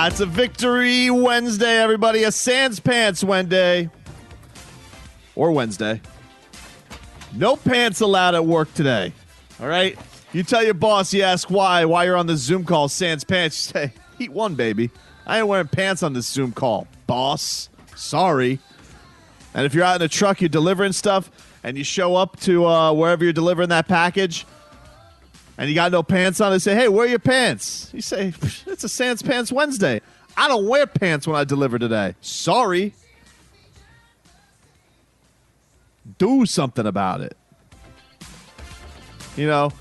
It's a victory Wednesday, everybody. A Sans Pants Wednesday. Or Wednesday. No pants allowed at work today. All right? You tell your boss, you ask why you're on the Zoom call, Sans Pants. You say, heat one, baby. I ain't wearing pants on this Zoom call, boss. Sorry. And if you're out in a truck, you're delivering stuff, and you show up to wherever you're delivering that package, and you got no pants on, they say, hey, where are your pants? You say, it's a Sans Pants Wednesday. I don't wear pants when I deliver today. Sorry. Do something about it. You know,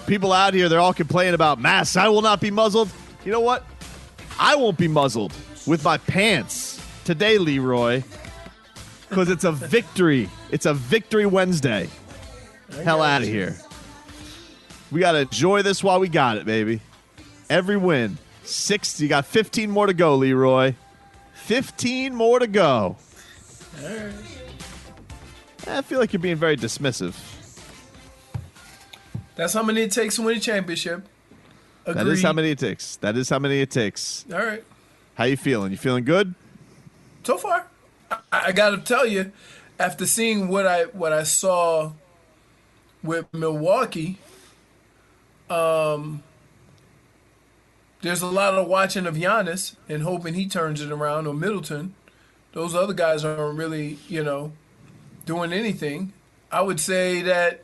people out here, they're all complaining about masks. I will not be muzzled. You know what? I won't be muzzled with my pants today, Leroy, because it's a victory. It's a victory Wednesday. Hell out of here. We got to enjoy this while we got it, baby. Every win. 6. You got 15 more to go, Leroy. 15 more to go. All right. I feel like you're being very dismissive. That's how many it takes to win a championship. Agreed. That is how many it takes. That is how many it takes. All right. How you feeling? You feeling good? So far, I got to tell you, after seeing what I saw with Milwaukee, there's a lot of watching of Giannis and hoping he turns it around, or Middleton. Those other guys aren't really, doing anything. I would say that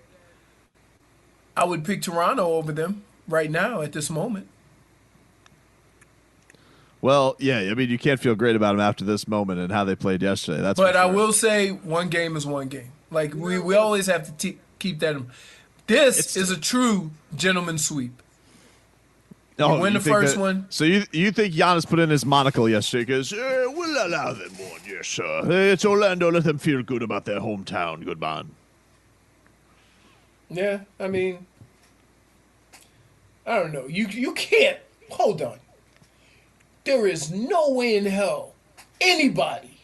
I would pick Toronto over them right now at this moment. Well, yeah, I mean, you can't feel great about them after this moment and how they played yesterday. But I will say one game is one game. Like, we always have to keep that in. This is a true gentleman's sweep. You win the first one. So you think Giannis put in his monocle yesterday because we'll allow them one, yes, sir. It's Orlando. Let them feel good about their hometown. Good man. Yeah, I mean, I don't know. You can't. Hold on. There is no way in hell anybody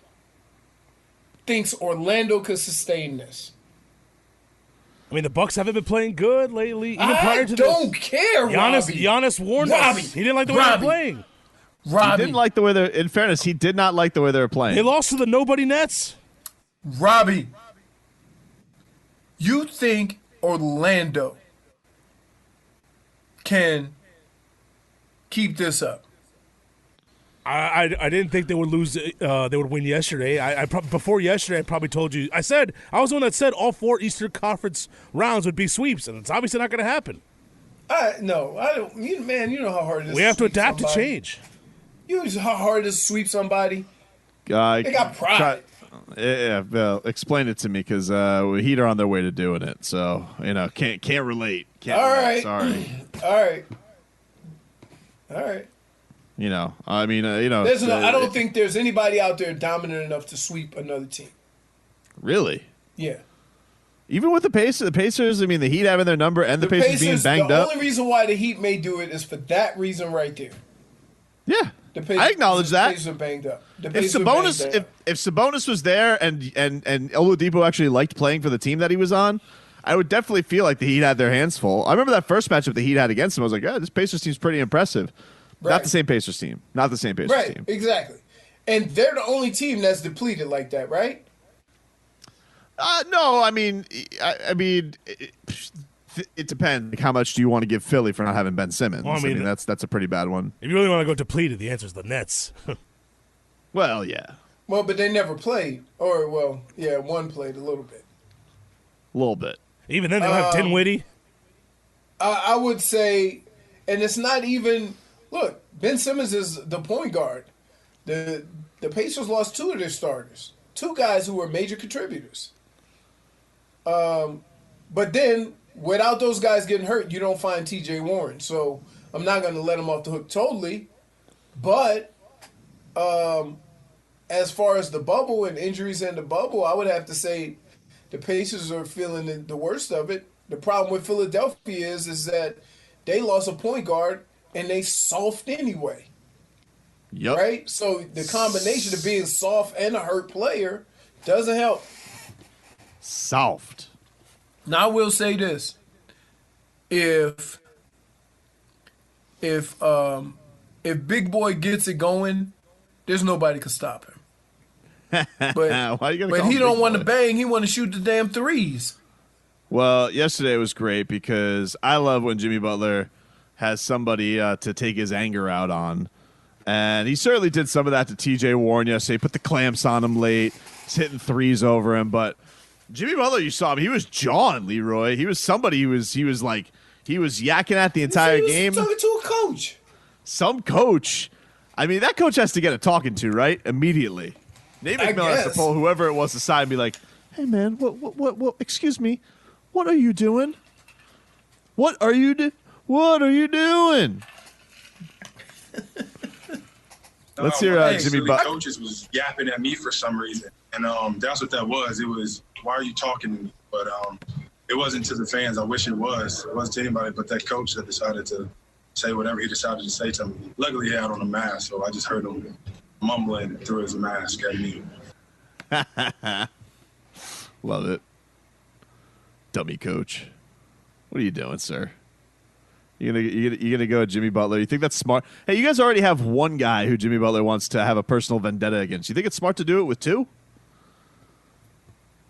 thinks Orlando could sustain this. I mean, the Bucks haven't been playing good lately. Even prior to I don't care, Robbie. Giannis warned us. He didn't like the way they were playing. Robbie. He didn't like the way they're. In fairness, he did not like the way they were playing. They lost to the nobody Nets. Robbie, you think Orlando can keep this up? I didn't think they would lose. They would win yesterday. Before yesterday, I probably told you. I was the one that said all 4 Eastern Conference rounds would be sweeps, and it's obviously not going to happen. No, I don't. Man, you know how hard it is. We have to adapt to change. You know how hard it is to sweep somebody. They got pride. Well, explain it to me because Heat are on their way to doing it. So can't relate. All right. Sorry. All right. I mean, I don't think there's anybody out there dominant enough to sweep another team. Really? Yeah. Even with the Pacers, I mean, the Heat having their number and the Pacers being banged up. The only reason why the Heat may do it is for that reason right there. Yeah. I acknowledge that. The Pacers are banged up. If Sabonis was there and Oladipo actually liked playing for the team that he was on, I would definitely feel like the Heat had their hands full. I remember that first matchup the Heat had against him. I was like, this Pacers team's pretty impressive. Right. Not the same Pacers team. Team. Right, exactly. And they're the only team that's depleted like that, right? No, I mean, it depends. Like, how much do you want to give Philly for not having Ben Simmons? Well, I mean, that's a pretty bad one. If you really want to go depleted, the answer is the Nets. Well, yeah. Well, but they never played. One played a little bit. A little bit. Even then, they don't have Dinwiddie. I would say, and it's not even. Look, Ben Simmons is the point guard. The Pacers lost 2 of their starters, 2 guys who were major contributors. But then, without those guys getting hurt, you don't find T.J. Warren. So I'm not going to let him off the hook totally. But as far as the bubble and injuries in the bubble, I would have to say the Pacers are feeling the worst of it. The problem with Philadelphia is that they lost a point guard and they soft anyway. Yep. Right? So the combination of being soft and a hurt player doesn't help. Soft. Now I will say this. If if Big Boy gets it going, there's nobody can stop him. But Why you gonna but call he him don't Big want to Boy? bang. He want to shoot the damn threes. Well, yesterday was great because I love when Jimmy Butler has somebody to take his anger out on. And he certainly did some of that to T.J. Warren yesterday. Put the clamps on him late. He's hitting threes over him. But Jimmy Butler, you saw him. He was jawing, Leroy. He was somebody. He was yakking at the entire game. Talking to a coach. Some coach. I mean, that coach has to get a talking to, right? Immediately. Nate McMillan has to pull whoever it was aside and be like, "Hey, man, what? Excuse me, what are you doing? What are you doing?" Let's hear Jimmy Butler. Coaches was yapping at me for some reason, and that's what that was. It was, why are you talking to me? But it wasn't to the fans. I wish it was. It wasn't to anybody but that coach that decided to say whatever he decided to say to me. Luckily, he had on a mask, so I just heard him mumbling through his mask at me. Love it. Dummy coach. What are you doing, sir? You gonna go with Jimmy Butler? You think that's smart? Hey, you guys already have one guy who Jimmy Butler wants to have a personal vendetta against. You think it's smart to do it with two?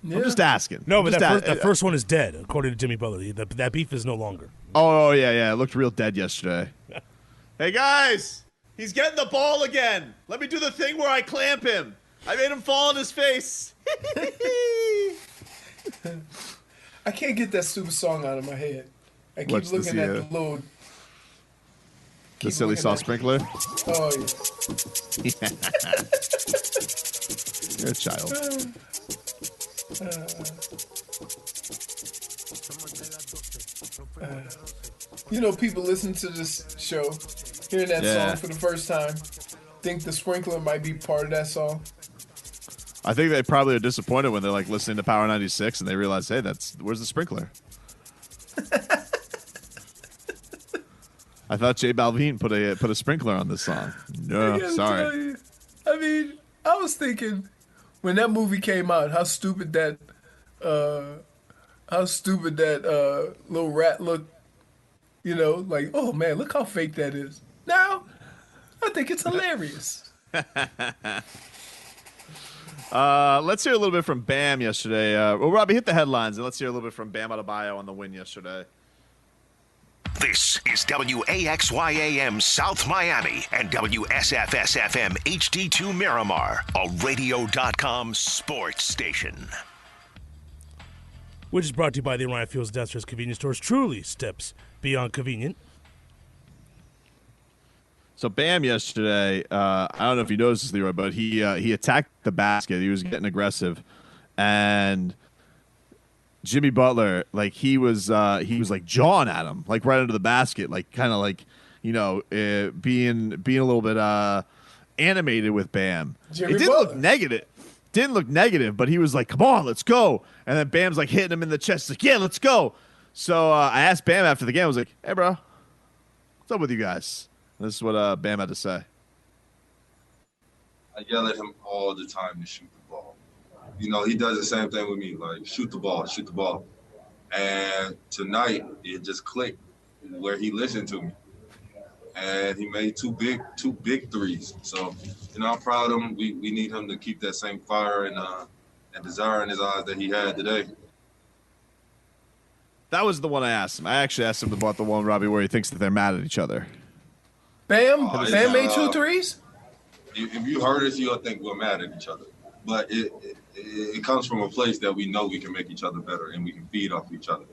Yeah. I'm just asking. No, but that first one is dead, according to Jimmy Butler. That beef is no longer. Oh, yeah. It looked real dead yesterday. Hey, guys. He's getting the ball again. Let me do the thing where I clamp him. I made him fall on his face. I can't get that stupid song out of my head. I keep looking at the little... The silly sauce sprinkler? Oh, yeah. You're a child. People listen to this show, hearing that song for the first time, think the sprinkler might be part of that song. I think they probably are disappointed when they're like listening to Power 96 and they realize, hey, where's the sprinkler? I thought J Balvin put a sprinkler on this song. No, sorry. I mean, I was thinking when that movie came out, how stupid that little rat looked. Like, oh man, look how fake that is. Now, I think it's hilarious. Let's hear a little bit from Bam yesterday. Robbie, hit the headlines, and let's hear a little bit from Bam Adebayo on the win yesterday. This is WAXYAM South Miami and WSFS-FM HD2 Miramar, a radio.com sports station. Which is brought to you by the Orion Fuels Death's Convenience Stores. Truly steps beyond convenient. So Bam yesterday, I don't know if you noticed this, Leroy, but he attacked the basket. He was getting aggressive, and Jimmy Butler, like he was like jawing at him, like right under the basket, like kind of like being a little bit animated with Bam. Jimmy it didn't Butler. look negative. Didn't look negative, but he was like, "Come on, let's go!" And then Bam's like hitting him in the chest, like, "Yeah, let's go." So I asked Bam after the game. I was like, "Hey, bro, what's up with you guys?" And this is what Bam had to say. I yell at him all the time to shoot the ball. He does the same thing with me, like shoot the ball. And tonight it just clicked where he listened to me, and he made two big threes. So I'm proud of him. We need him to keep that same fire and desire in his eyes that he had today. That was the one I asked him. I actually asked him about the one, Robbie, where he thinks that they're mad at each other. Bam made 2 threes? If you heard us, you'll think we're mad at each other. But it comes from a place that we know we can make each other better and we can feed off each other.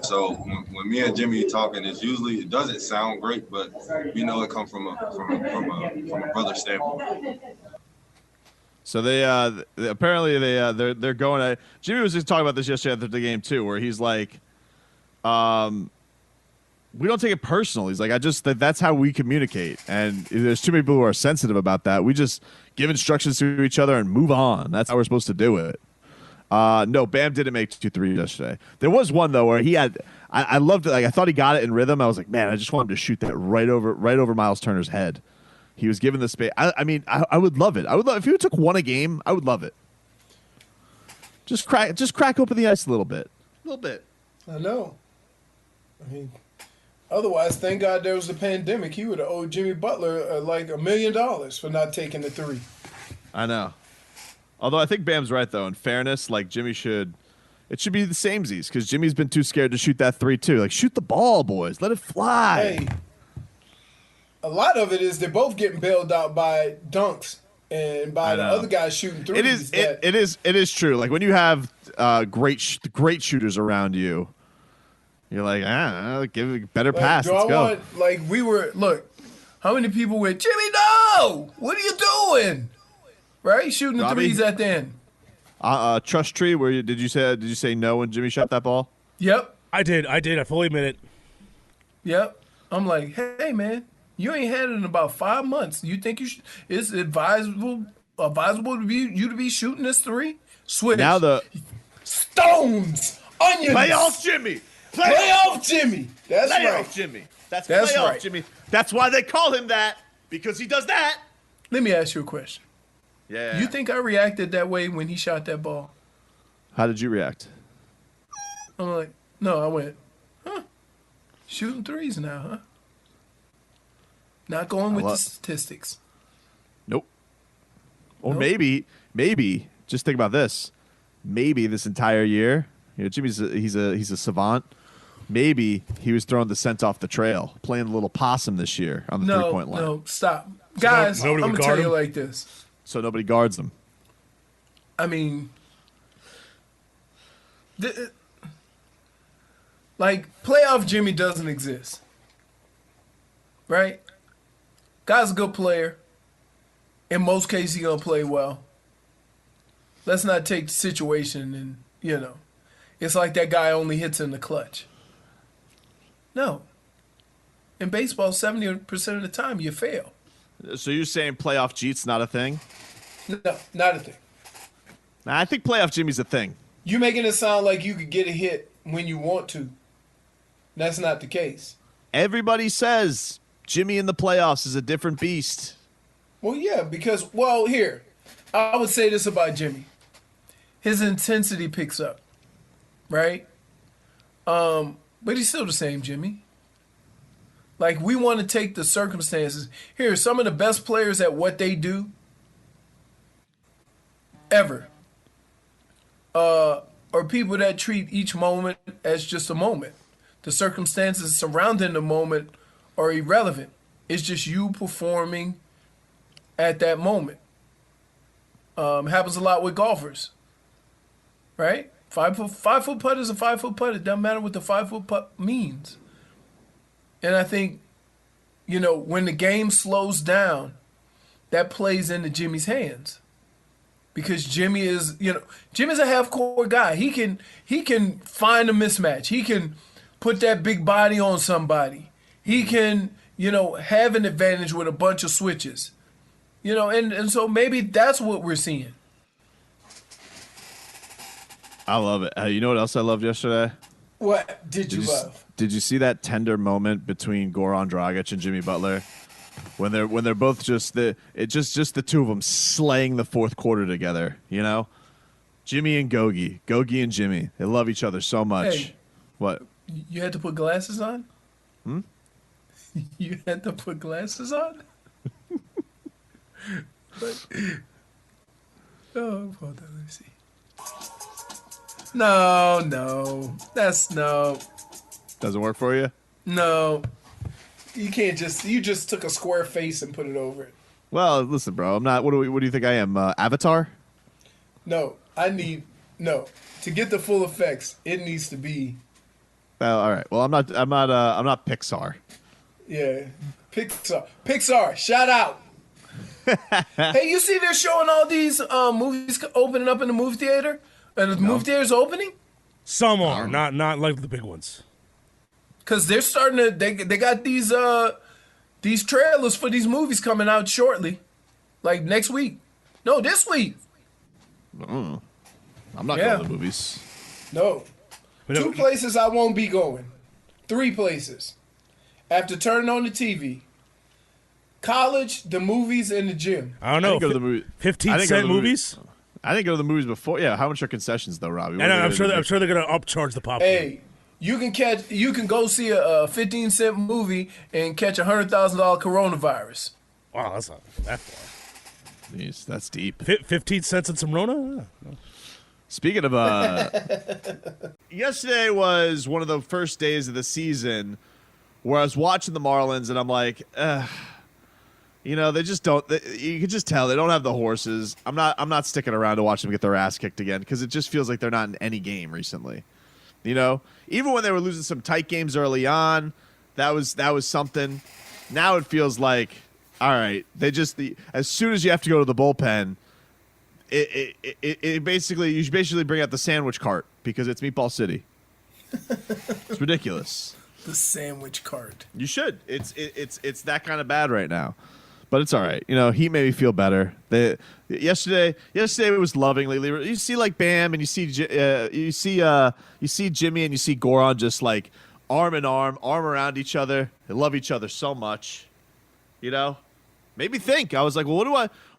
So when me and Jimmy talking, it doesn't sound great, but it comes from a brother standpoint. So they apparently they're going at Jimmy was just talking about this yesterday after the game too, where he's like, we don't take it personal. He's like, that's how we communicate, and there's too many people who are sensitive about that. We just give instructions to each other and move on. That's how we're supposed to do it. No, Bam didn't make 2 threes yesterday. There was one though where he had. I loved it. Like I thought he got it in rhythm. I was like, man, I just want him to shoot that right over Miles Turner's head. He was given the space. I mean, I would love it. I would love if he took one a game. I would love it. Just crack open the ice a little bit. I know. I mean, Otherwise, thank God there was the pandemic. He would have owed Jimmy Butler like $1 million for not taking the three. I know. Although I think Bam's right, though. In fairness, like Jimmy it should be the samesies because Jimmy's been too scared to shoot that three, too. Like, shoot the ball, boys. Let it fly. Hey, a lot of it is they're both getting bailed out by dunks and by the other guys shooting threes. It is true. Like, when you have great shooters around you, you're like, give it a better pass. Let's go. Look, how many people went, Jimmy, no! What are you doing? Right? Shooting the Robbie? threes at the end. Trust tree. Did you say no when Jimmy shot that ball? Yep. I did. I fully admit it. Yep. I'm like, hey, man, you ain't had it in about 5 months. You think it's advisable to be shooting this three? Switch. Now the stones, onions. playoff Jimmy. Playoff Jimmy. That's playoff right. Jimmy. That's playoff right. Jimmy. That's why they call him that, because he does that. Let me ask you a question. Yeah. You think I reacted that way when he shot that ball? How did you react? I'm like, no, I went, shooting threes now, huh? Not going with the statistics. Nope. Or Nope. maybe, just think about this. Maybe this entire year, Jimmy's he's a savant. Maybe he was throwing the scent off the trail, playing a little possum this year on the 3-point line. No, stop. Guys, I'm nobody going would to guard tell you him? like this. So nobody guards them. I mean, playoff Jimmy doesn't exist. Right? Guy's a good player. In most cases, he's going to play well. Let's not take the situation and, it's like that guy only hits in the clutch. No. In baseball, 70% of the time, you fail. So you're saying playoff Jeet's not a thing? No, not a thing. Nah, I think playoff Jimmy's a thing. You making it sound like you could get a hit when you want to. That's not the case. Everybody says Jimmy in the playoffs is a different beast. Well, yeah, because, here, I would say this about Jimmy. His intensity picks up, right? But he's still the same Jimmy. Like, we want to take the circumstances. Here, some of the best players at what they do ever are people that treat each moment as just a moment. The circumstances surrounding the moment are irrelevant. It's just you performing at that moment. Happens a lot with golfers, right? 5 foot putt is a 5 foot putt. It doesn't matter what the 5 foot putt means. And I think, when the game slows down, that plays into Jimmy's hands. Because Jimmy is, Jimmy's a half-court guy. He can find a mismatch. He can put that big body on somebody. He can, have an advantage with a bunch of switches. And so maybe that's what we're seeing. I love it. You know what else I loved yesterday? What did you love? Did you see that tender moment between Goran Dragic and Jimmy Butler? When they're both just the two of them slaying the fourth quarter together, Jimmy and Gogi and Jimmy, they love each other so much. Hey, what? You had to put glasses on? You had to put glasses on? Hold on, let me see. No, that's no. Doesn't work for you? No. You can't you just took a square face and put it over it. Well, listen, bro, I'm not. What do you think I am? Avatar? No, to get the full effects, it needs to be. Well, all right. Well, I'm not Pixar. Yeah, Pixar. Shout out. Hey, you see they're showing all these movies opening up in the movie theater, and the movie theater's opening. Some are not like the big ones. Cause they're starting to they got these trailers for these movies coming out shortly, like next week. No, this week. I'm not going to the movies. No. 2 places I won't be going. 3 places. After turning on the TV. College, the movies, and the gym. I don't know. I didn't go to the movie. 15-cent movies? I didn't go to the movies before. Yeah, how much are concessions though, Robbie? And I'm sure they're going to upcharge the popcorn. Hey, You can go see a 15-cent movie and catch $100,000 coronavirus. Wow, that's not that far. Jeez, that's deep. 15 cents and some Rona? Yeah. Speaking of, yesterday was one of the first days of the season where I was watching the Marlins, and I'm like, they just don't. You can just tell they don't have the horses. I'm not sticking around to watch them get their ass kicked again because it just feels like they're not in any game recently. Even when they were losing some tight games early on, that was something. Now it feels like, all right, as soon as you have to go to the bullpen, you basically bring out the sandwich cart because it's Meatball City. It's ridiculous. The sandwich cart. You should. It's that kind of bad right now, but it's all right. Heat made me feel better. Yesterday it was lovingly. You see like Bam, and you see Jimmy, and you see Goran just like arm in arm around each other. They love each other so much. Made me think. I was like, well,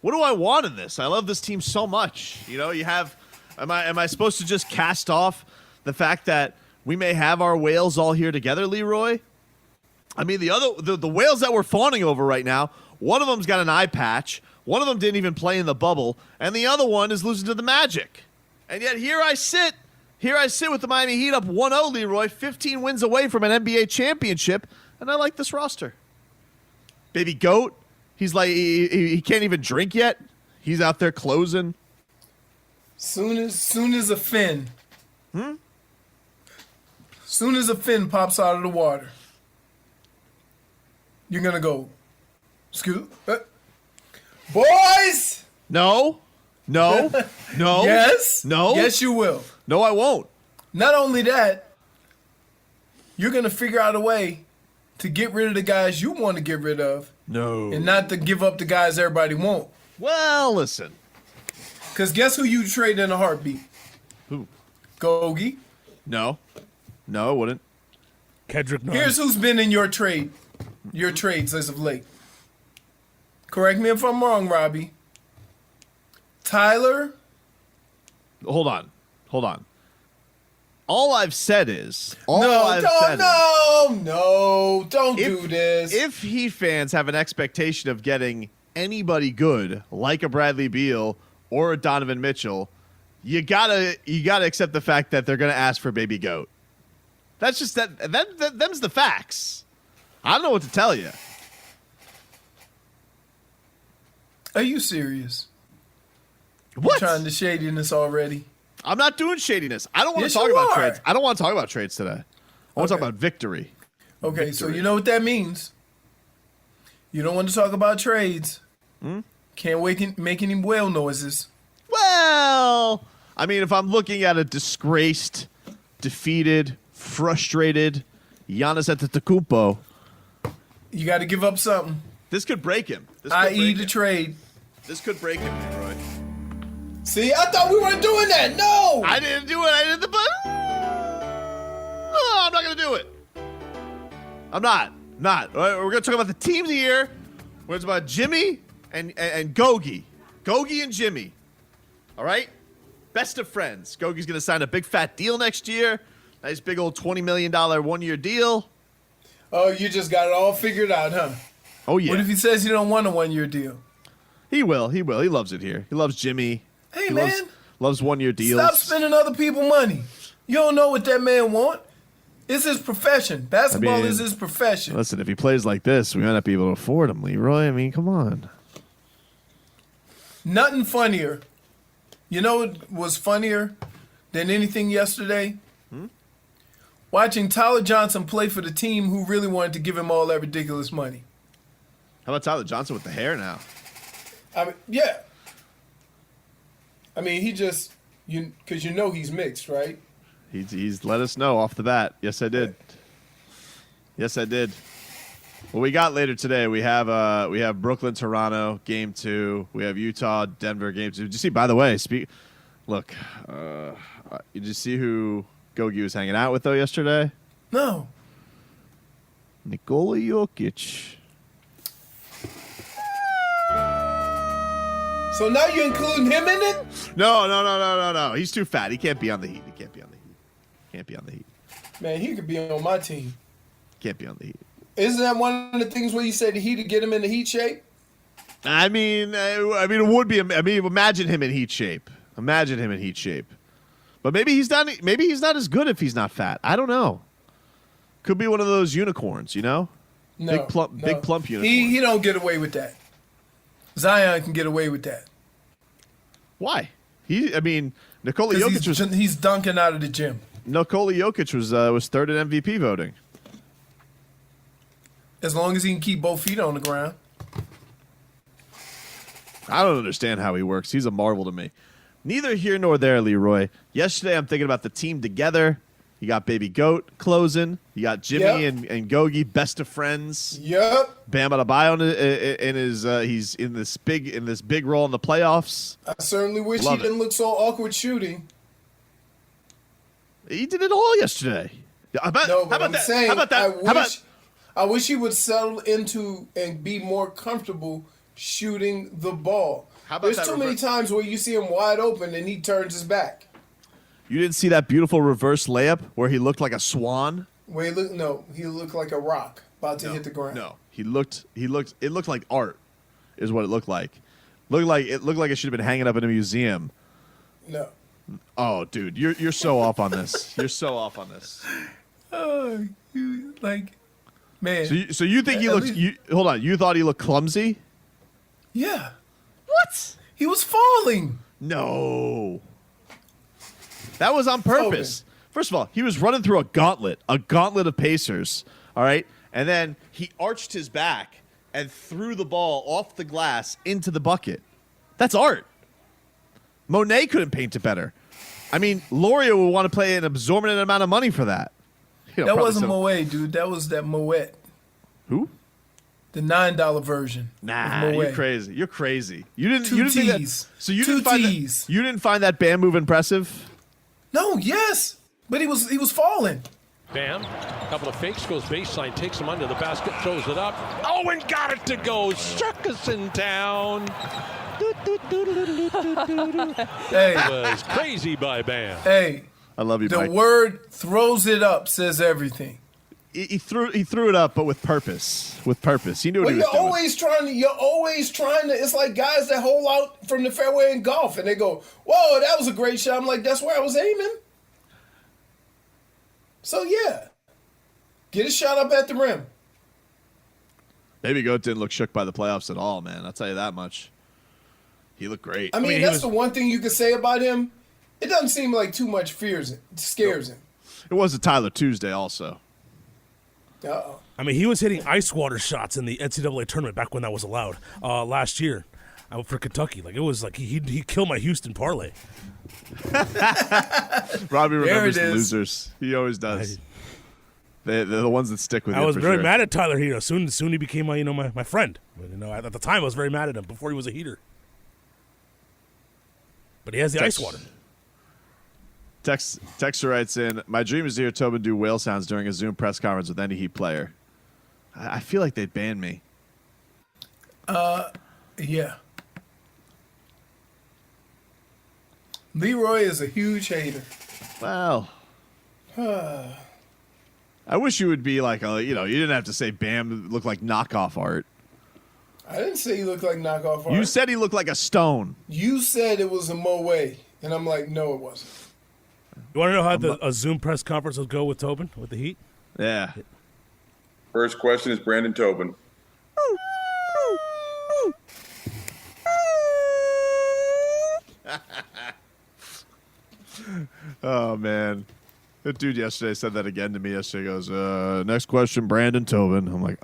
what do I want in this? I love this team so much. Am I supposed to just cast off the fact that we may have our whales all here together, Leroy? I mean, the whales that we're fawning over right now, one of them's got an eye patch, one of them didn't even play in the bubble, and the other one is losing to the Magic. And yet here I sit with the Miami Heat up 1-0, Leroy, 15 wins away from an NBA championship, and I like this roster. Baby Goat, he's like he can't even drink yet. He's out there closing. Soon as a fin. Soon as a fin pops out of the water, you're gonna go, scoot, boys. No. Yes. No. Yes, you will. No, I won't. Not only that, you're gonna figure out a way to get rid of the guys you want to get rid of. No. And not to give up the guys everybody want. Well, listen. Because guess who you trade in a heartbeat? Who? Gogi. No, I wouldn't. Kendrick Nunn. Here's who's been in your trades as of late. Correct me if I'm wrong, Robbie. Tyler. Hold on. All I've said is... Don't do this. If Heat fans have an expectation of getting anybody good, like a Bradley Beal or a Donovan Mitchell, you gotta accept the fact that they're gonna ask for Baby Goat. That's just them's the facts. I don't know what to tell you. Are you serious? What? You're trying to shadiness already. I'm not doing shadiness. I don't want to Yes, talk you about are. trades. I don't want to talk about trades today. I want to talk about victory. Okay, so you know what that means. You don't want to talk about trades. Can't make any whale noises. Well, I mean, if I'm looking at a disgraced, defeated, frustrated Giannis Antetokounmpo, You got to give up something. this could break him. I.e. the trade. This could break him, Leroy. See, I thought we weren't doing that. No! I didn't do it. I did the but. No, I'm not gonna do it. I'm not. All right, we're gonna talk about the team of the year. We're talking about Jimmy and Gogi. Gogi and Jimmy. All right? Best of friends. Gogi's gonna sign a big fat deal next year. Nice big old $20 million 1-year deal. Oh, you just got it all figured out, huh? Oh yeah. What if he says he don't want a 1-year deal? He will. He loves it here. He loves Jimmy. Hey, He man. Loves 1-year deals. Stop spending other people's money. You don't know what that man want. It's his profession. Basketball is his profession. Listen, if he plays like this, we might not be able to afford him, Leroy. I mean, come on. Nothing funnier. You know what was funnier than anything yesterday? Watching Tyler Johnson play for the team who really wanted to give him all that ridiculous money. How about Tyler Johnson with the hair now? I mean, yeah. I mean, he just, because you know he's mixed, right? He's let us know off the bat. Yes, I did. Yes, I did. What we got later today, we have Brooklyn, Toronto, Game 2. We have Utah, Denver, Game 2. Did you see, by the way, look, did you see who Gogi was hanging out with, though, yesterday? No. Nikola Jokic. So now you're including him in it? No. He's too fat. He can't be on the Heat. Man, he could be on my team. Can't be on the Heat. Isn't that one of the things where you said the Heat to get him in the Heat shape? I mean, it would be. I mean, imagine him in Heat shape. Imagine him in Heat shape. But maybe he's not. Maybe he's not as good if he's not fat. I don't know. Could be one of those unicorns, you know? No, big plump unicorn. He don't get away with that. Zion can get away with that. Why? Nikola Jokic he's dunking out of the gym. Nikola Jokic was third in MVP voting. As long as he can keep both feet on the ground. I don't understand how he works. He's a marvel to me. Neither here nor there, Leroy. Yesterday, I'm thinking about the team together. You got Baby Goat closing. You got Jimmy and Gogi, best of friends. Yep. Bam Adebayo in his he's in this big role in the playoffs. I certainly wish he didn't look so awkward shooting. He did it all yesterday. How about that? I wish he would settle into and be more comfortable shooting the ball. There's too many times where you see him wide open and he turns his back. You didn't see that beautiful reverse layup where he looked like a swan? He looked like a rock about to hit the ground. No, it looked like art is what it looked like. It looked like it should have been hanging up in a museum. No. Oh, dude, you're so off on this. You're so off on this. Oh, man. So you think he looked? Hold on. You thought he looked clumsy? Yeah. What? He was falling. No. That was on purpose. First of all, he was running through a gauntlet of Pacers. All right, and then he arched his back and threw the ball off the glass into the bucket. That's art. Monet couldn't paint it better. I mean, Loria would want to pay an exorbitant amount of money for that. That wasn't Moet, dude. That was that Moet. Who? The $9 version. Nah, you're crazy. You're crazy. You didn't. Two you didn't T's. Think that, so you Two didn't find T's. that. You didn't find that Bam move impressive? No. Yes, but he was falling. Bam, couple of fakes, goes baseline, takes him under the basket, throws it up. Oh, and got it to go. Circus in town. Hey, it was crazy by Bam. Hey, I love you, the Mike. word "throws it up" says everything. He threw it up, but with purpose. With purpose. He knew what he was doing. You're always trying to. It's like guys that hole out from the fairway in golf, and they go, "Whoa, that was a great shot." I'm like, "That's where I was aiming." So yeah, get a shot up at the rim. Baby Goat didn't look shook by the playoffs at all, man. I'll tell you that much. He looked great. I mean that's the one thing you could say about him. It doesn't seem like too much scares him. It was a Tyler Tuesday also. Uh-oh. I mean, he was hitting ice water shots in the NCAA tournament back when that was allowed last year for Kentucky. Like it was like he killed my Houston parlay. Robbie remembers the losers. He always does. They're the ones that stick with you. I was very mad at Tyler Hero. Soon he became my friend. At the time I was very mad at him before he was a heater. But he has the ice water. Texter writes in, my dream is to hear Tobin do whale sounds during a Zoom press conference with any Heat player. I feel like they'd ban me. Yeah. Leroy is a huge hater. Well, I wish you would be like, you didn't have to say Bam looked like knockoff art. I didn't say he looked like knockoff art. You said he looked like a stone. You said it was a Moet, and I'm like, no, it wasn't. You want to know how a Zoom press conference would go with Tobin, with the Heat? Yeah. First question is Brandon Tobin. Oh, man. That dude yesterday said that again to me yesterday. He goes, next question, Brandon Tobin. I'm like,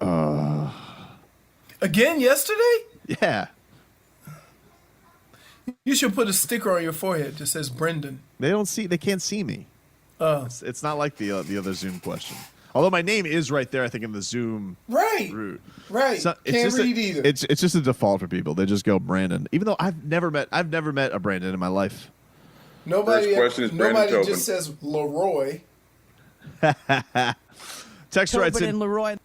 Again yesterday? Yeah. You should put a sticker on your forehead that says Brendan. They can't see me. It's not like the other Zoom question. Although my name is right there, I think, in the Zoom route. Right. Can't read either. It's just a default for people. They just go Brandon. Even though I've never met a Brandon in my life. Nobody Tobin. just says Leroy. Texter writes in, and Leroy.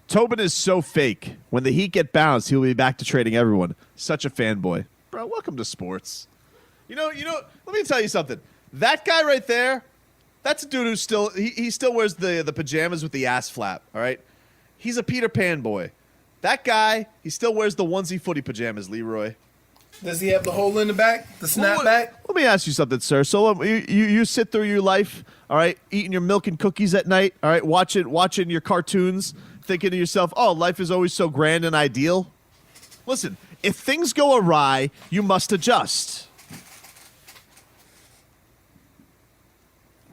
Tobin is so fake. When the Heat get bounced, he'll be back to trading everyone. Such a fanboy. Bro, welcome to sports. You know, let me tell you something. That guy right there That's a dude who still he still wears the pajamas with the ass flap. All right, he's a Peter Pan boy. That guy, he still wears the onesie footy pajamas. Leroy. Does he have the hole in the back, the snapback? Let me ask you something, sir. So you sit through your life, all right, eating your milk and cookies at night, all right, watching your cartoons, thinking to yourself, oh, life is always so grand and ideal. Listen, if things go awry, you must adjust.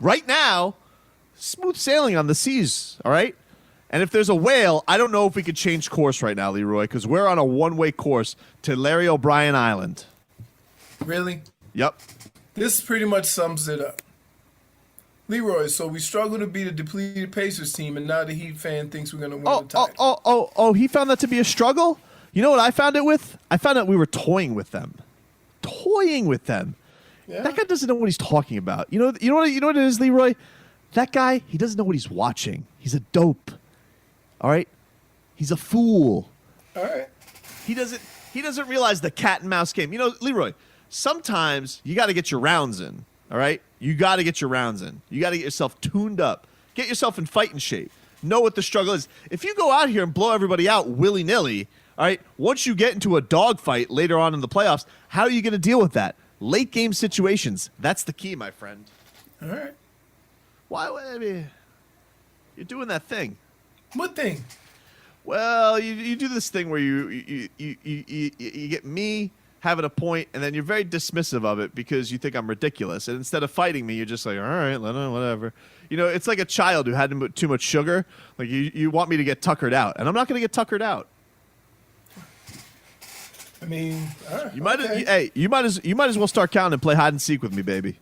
Right now, smooth sailing on the seas, all right? And if there's a whale, I don't know if we could change course right now, Leroy, because we're on a one-way course to Larry O'Brien Island. Really? Yep. This pretty much sums it up. Leroy, so we struggle to beat a depleted Pacers team, and now the Heat fan thinks we're going to win the title. He found that to be a struggle? You know what I found it with? I found out we were toying with them. Toying with them. Yeah. That guy doesn't know what he's talking about. You know what it is, Leroy? That guy, he doesn't know what he's watching. He's a dope. All right? He's a fool. All right. He doesn't realize the cat and mouse game. You know, Leroy, sometimes you got to get your rounds in. All right? You got to get your rounds in. You got to get yourself tuned up. Get yourself in fighting shape. Know what the struggle is. If you go out here and blow everybody out willy-nilly, all right, once you get into a dogfight later on in the playoffs, how are you going to deal with that? Late game situations. That's the key, my friend. All right. Why? I mean, you're doing that thing. What thing? Well, you do this thing where you get me having a point, and then you're very dismissive of it because you think I'm ridiculous. And instead of fighting me, you're just like, all right, whatever. You know, it's like a child who had too much sugar. Like you want me to get tuckered out, and I'm not going to get tuckered out. I mean, all right, you might as well start counting and play hide and seek with me, baby.